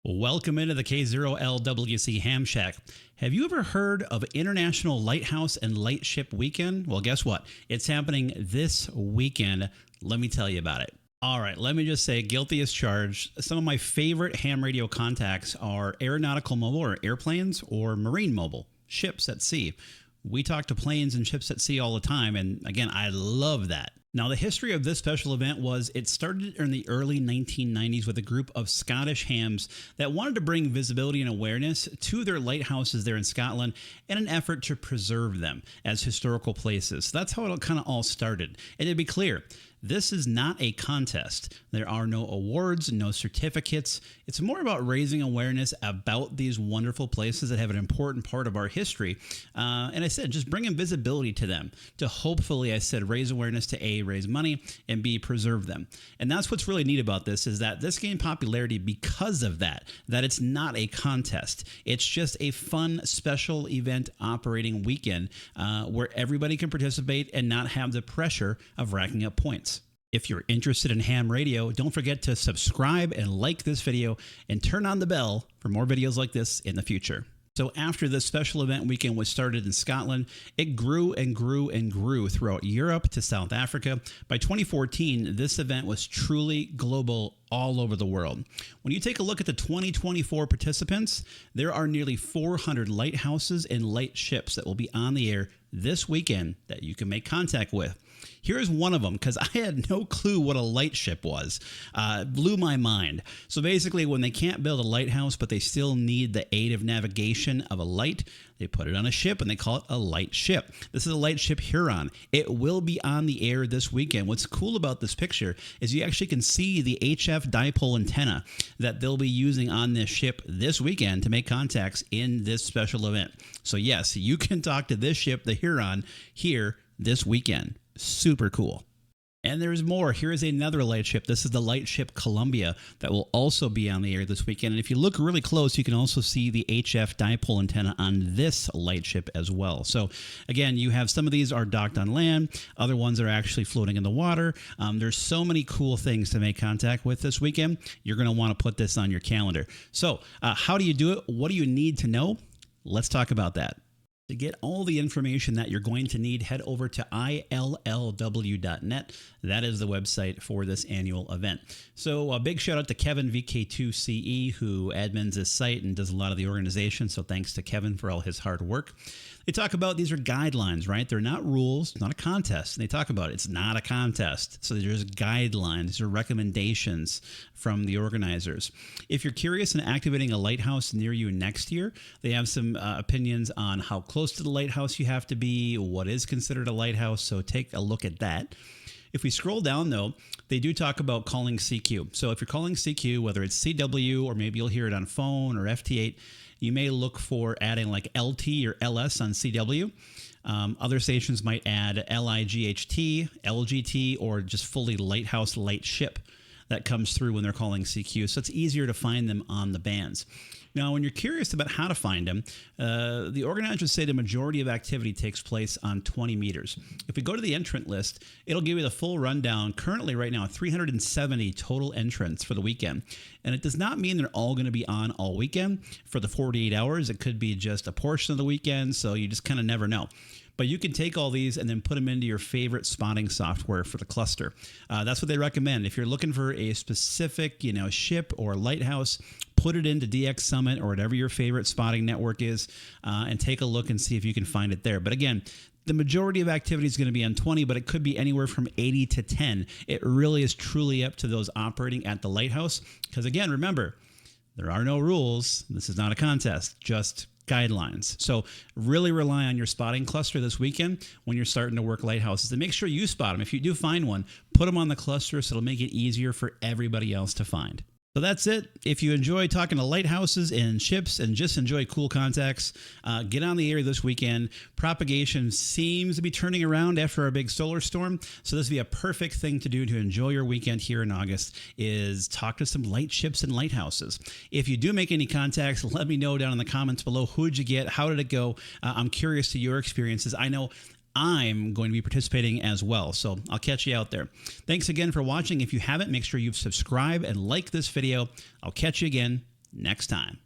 Welcome into the K0LWC Ham Shack. Have you ever heard of International Lighthouse and Lightship Weekend? Well, guess what? It's happening this weekend. Let me tell you about it. All right, let me just say, guilty as charged. Some of my favorite ham radio contacts are aeronautical mobile or airplanes or marine mobile, ships at sea. We talk to planes and ships at sea all the time, and again, I love that. Now, the history of this special event was it started in the early 1990s with a group of Scottish hams that wanted to bring visibility and awareness to their lighthouses there in Scotland in an effort to preserve them as historical places. So that's how it kind of all started. And to be clear, this is not a contest. There are no awards, no certificates. It's more about raising awareness about these wonderful places that have an important part of our history. And I said, just bringing visibility to them to hopefully, I said, raise awareness to A, raise money, and B, preserve them. And that's what's really neat about this is that this gained popularity because of that it's not a contest. It's just a fun, special event operating weekend where everybody can participate and not have the pressure of racking up points. If you're interested in ham radio, don't forget to subscribe and like this video and turn on the bell for more videos like this in the future. So after this special event weekend was started in Scotland, it grew and grew and grew throughout Europe to South Africa. By 2014, this event was truly global all over the world. When you take a look at the 2024 participants, there are nearly 400 lighthouses and lightships that will be on the air this weekend that you can make contact with. Here's one of them, because I had no clue what a lightship was. Blew my mind. So basically, when they can't build a lighthouse, but they still need the aid of navigation of a light, they put it on a ship and they call it a lightship. This is a Lightship Huron. It will be on the air this weekend. What's cool about this picture is you actually can see the HF dipole antenna that they'll be using on this ship this weekend to make contacts in this special event. So yes, you can talk to this ship, the Huron, here this weekend. Super cool. And there's more. Here is another lightship. This is the Lightship Columbia that will also be on the air this weekend. And if you look really close, you can also see the HF dipole antenna on this lightship as well. So again, you have some of these are docked on land. Other ones are actually floating in the water. There's so many cool things to make contact with this weekend. You're going to want to put this on your calendar. So how do you do it? What do you need to know? Let's talk about that. To get all the information that you're going to need, head over to ILLW.net. That is the website for this annual event. So a big shout out to Kevin VK2CE, who admins this site and does a lot of the organization. So thanks to Kevin for all his hard work. They talk about these are guidelines, right? They're not rules, not a contest. And they talk about it's not a contest. So there's guidelines, these are recommendations from the organizers. If you're curious in activating a lighthouse near you next year, they have some opinions on how close to the lighthouse you have to be, what is considered a lighthouse. So take a look at that. If we scroll down, though, they do talk about calling CQ. So if you're calling CQ, whether it's CW or maybe you'll hear it on phone or FT8, you may look for adding like LT or LS on CW. Other stations might add LIGHT, LGT, or just fully Lighthouse Lightship that comes through when they're calling CQ. So it's easier to find them on the bands. Now, when you're curious about how to find them, the organizers say the majority of activity takes place on 20 meters. If we go to the entrant list, it'll give you the full rundown. Currently, right now, 370 total entrants for the weekend. And it does not mean they're all going to be on all weekend for the 48 hours. It could be just a portion of the weekend, so you just kind of never know. But you can take all these and then put them into your favorite spotting software for the cluster. That's what they recommend. If you're looking for a specific, ship or lighthouse, put it into DX Summit or whatever your favorite spotting network is, and take a look and see if you can find it there. But again, the majority of activity is going to be on 20, but it could be anywhere from 80 to 10. It really is truly up to those operating at the lighthouse. Because again, remember, there are no rules. This is not a contest, just guidelines. So really rely on your spotting cluster this weekend when you're starting to work lighthouses, and make sure you spot them. If you do find one, put them on the cluster so it'll make it easier for everybody else to find. So that's it. If you enjoy talking to lighthouses and ships and just enjoy cool contacts, get on the air this weekend. Propagation seems to be turning around after our big solar storm. So this would be a perfect thing to do to enjoy your weekend here in August is talk to some lightships and lighthouses. If you do make any contacts, let me know down in the comments below. Who did you get? How did it go? I'm curious to your experiences. I know I'm going to be participating as well. So I'll catch you out there. Thanks again for watching. If you haven't, make sure you've subscribed and liked this video. I'll catch you again next time.